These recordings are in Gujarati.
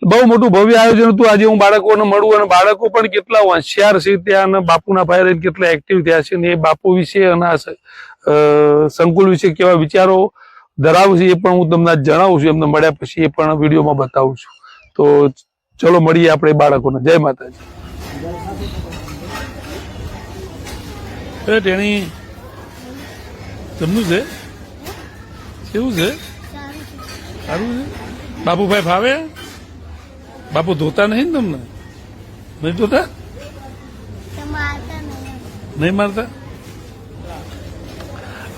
બહુ મોટું ભવ્ય આયોજન હતું. આજે હું બાળકોને મળું અને બાળકો પણ કેટલા હોશિયાર છે ત્યાં અને બાપુના ભાઈ રહીને કેટલા એક્ટિવ થયા છે અને એ બાપુ વિશે અને સંકુલ વિશે કેવા વિચારો ધરાવું છે એ પણ હું તમને જણાવું છું. એમને મળ્યા પછી એ પણ વિડીયોમાં બતાવું છું. તો ચલો મળીએ આપણે બાળકોને. જય માતાજી. તેણી જમનું છે કેવું છે? સારું છે. બાપુભાઈ ફાવે? બાપુ ધોતા નહીં ને તમને? નહીં ધોતા? નહીં મારતા?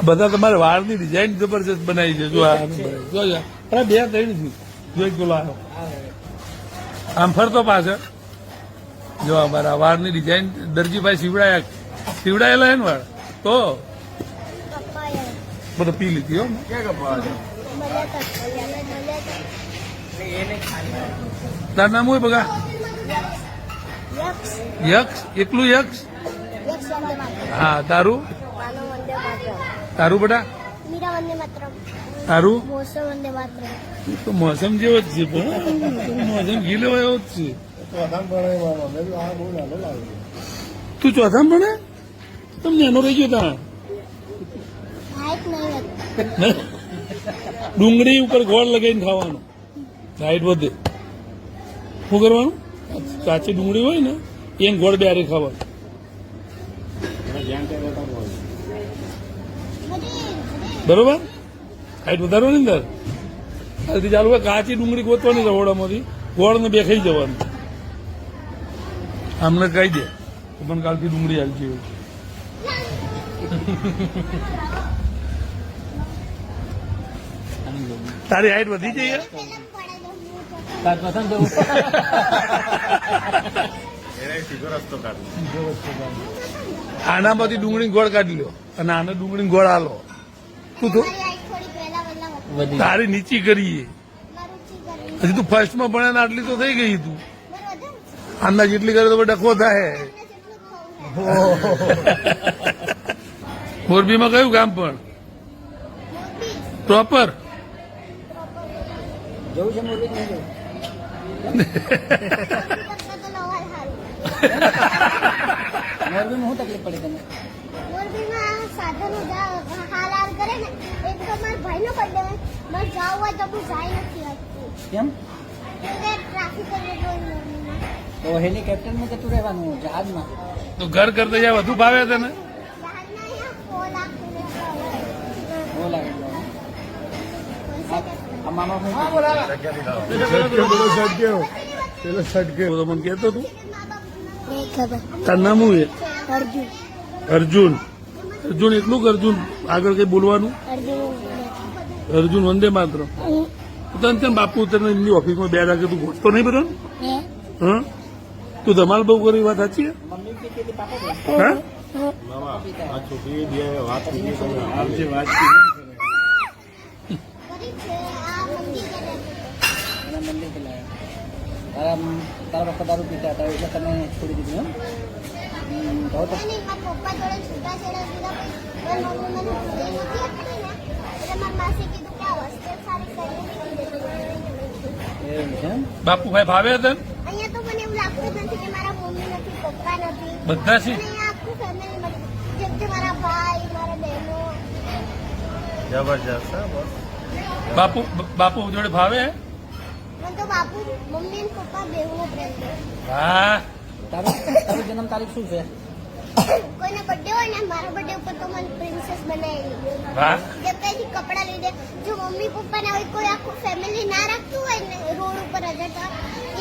બધા તમારે વાળની ડિઝાઇન જબરજસ્ત બનાવી છે. જો આ બે ત્રણ જો એક ગોલો આવ્યો આમ ફરતો પાછળ. જો અમારા વાળની ડિઝાઇન દરજીભાઈ સીવડાયેલા હે ને વાળ તો બધા પી લીધી હો. તાર નામ હોય બગા? યક્ષ? એકલું યક્ષ? હા. તારું તારું બેટા? તારું તો મોસમ જેવો જ છે પણ મોસમ ગીલો એવો જ છે. તું ચોથામાં ભણે? તમને એનો રહી ગયો ત્યાં ડુંગળી ઉપર ગોળ લગાવીને ખાવાનું હાઈટ વધે. શું કરવાનું? કાચી ડુંગળી હોય ને એને ગોળ બે ખાવાનું. બરોબર? હાઈટ વધારો ને અંદર આથી ચાલુ કાચી ડુંગળી ગોતવાની રવડામાંથી ગોળ ને બે ખાઈ જવાનું. આમને કહી દે પણ કાલથી ડુંગળી હાલતી હોય. તારી હાઈટ વધી જઈએ. આનામાંથી ડુંગળી ગોળ કાઢી લો અને આને ડુંગળી ગોળ આલો. તું તો તારી નીચી કરીએ. હજી તું ફર્સ્ટમાં ભણે ને આટલી તો થઈ ગઈ. તું આના જેટલી કરે તો ડખો થાય. મોરબીમાં કયું ગામ પણ પ્રોપર? મોરબીમાં શું તકલીફ પડી તમને? મોરબીમાં સાધનો હાલ કરે ને એક તો મારા ભાઈનો બર્થડે હોય મારે જવું હોય તો હું જાય નથી શકતી. કેમ? ટ્રાફિક તો હેલિકોપ્ટરમાં જતું રહેવાનું જહાજમાં. તો ઘર કરતા જ્યાં વધુ ભાવે તને? મને કેતો તું તાર નામ શું છે? અર્જુન. અર્જુન એટલું અર્જુન આગળ કઈ બોલવાનું? અર્જુન વંદે માત્ર. તને બાપુ તને એમની ઓફિસમાં બે રાખે તું ગોઠતો નહીં બધો? હા. તું ધમાલ બહુ કરી વાત સાચી? હા. તારા પપ્પા દારૂ પીતા હતા એટલે તમે છોડી દીધું? બાપુભાઈ ભાવે હતા? અહીંયા તો મને એવું લાગતું નથી કે મારા મમ્મી નથી, પપ્પા નથી, બધા છે. આખું ફેમિલી જેમ કે મારા ભાઈ, મારા બહેનો. જબરજસ્ત. બાપુ બાપુ જોડે ભાવે? મને તો બાપુ, મમ્મી અને પપ્પા બેઉનો પ્રેમ છે. હા. તારી જન્મ તારીખ શું છે? કોઈનો બર્થડે હોય ને મારા બર્થડે ઉપર તો મને પ્રિન્સેસ બનાવેલી. વાહ. જેમ કઈ કપડા લઈ દે. જો મમ્મી પપ્પા ને હોય કોઈ આખું ફેમિલી ના રાખતું હોય ને રોડ ઉપર રજતા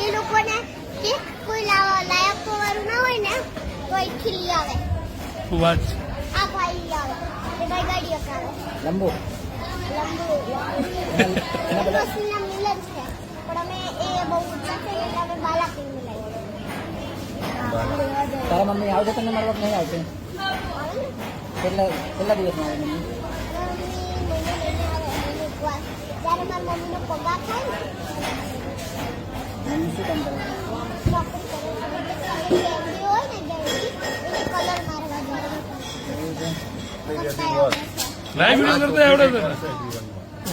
એ લોકોને કે કોઈ લાયક વાળું ના હોય ને તો અહીંથી લઈ આવે. વાત. આ ભાઈ લઈ આવે એ ભાઈ ગાડી અકાવે. લંબો મિલન છે પણ અમે એ બહુ ઊંચા છે એટલે અમે બાલા કિંગ લાવી. તારા મમ્મી આવશે તને મારવા નહીં આવશે? કેટલા દિવસમાં આવે મમ્મી? જ્યારે મારા મમ્મીનો પગાર થાય ને મમ્મી શું કામ કરે? હોય ને કલર મારવા લાઈવ કરતા આવડે તને?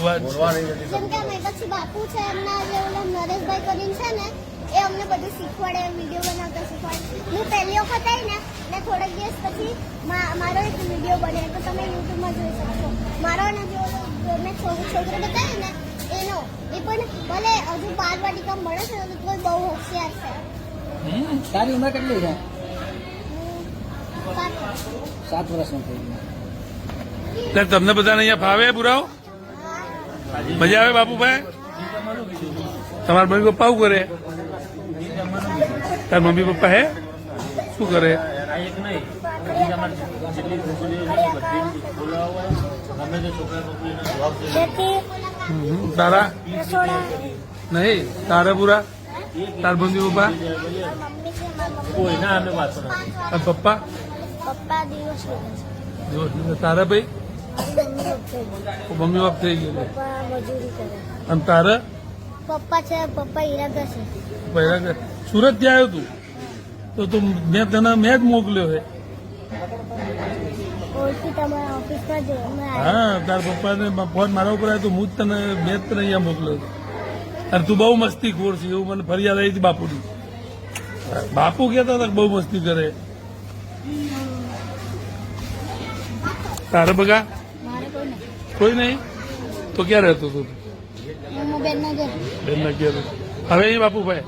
વાત જેમ કે અમે પછી બાપુ છે એમના જે ઓલા નરેશભાઈ કરીને છે ને એ અમને બધું શીખવાડે વિડીયો બનાવતા શીખવાડે હું પહેલી વખત આવી ને થોડાક દિવસ પછી મારો એક વિડીયો બને તો તમે યુટ્યુબમાં જોઈ શકશો મારો ને જે મેં છોકરો બતાવ્યો ને એનો એ પણ ભલે હજુ 12 વાટિકા મળે છે તો કોઈ બહુ હોશિયાર છે. તારી ઉંમર કેટલી છે? 7 વર્ષની થઈ ગઈ. એટલે તમને બધાને અહીંયા ફાવે પુરાવો મજા આવે બાપુભાઈ? તમારા મમ્મી પપ્પા શું કરે? તાર મમ્મી પપ્પા હે શું કરે? તારા નહીં તારા પૂરા તાર મમ્મી પપ્પા તાર પપ્પા પપ્પા દિવસ તારા ભાઈ મમ્મી પપ્પા થઈ ગયેલું પપ્પા મજૂરી કરે અને તારા પપ્પા છે પપ્પા ઈરાદા છે પહેલા સુરત થી આવ્યો તું તો તું મેં તને મેં જ મોકલ્યો છે. ઓળખી તમારા ઓફિસમાં જ હા તારા પપ્પાને ફોન મારા ઉપર આવ્યો તો હું જ તને મેં જ તને અહીંયા મોકલ્યો હતો. અને તું બહુ મસ્તી ખોર છે એવું મને ફરિયાદ આવી હતી બાપુની. બાપુ કહેતા હતા કે બહુ મસ્તી કરે. તારે બગા મારે કોઈ નહીં તો ક્યાં રહેતો તું? બેન ના ઘર બેન ના ઘેર હવે અહીં બાપુભાઈ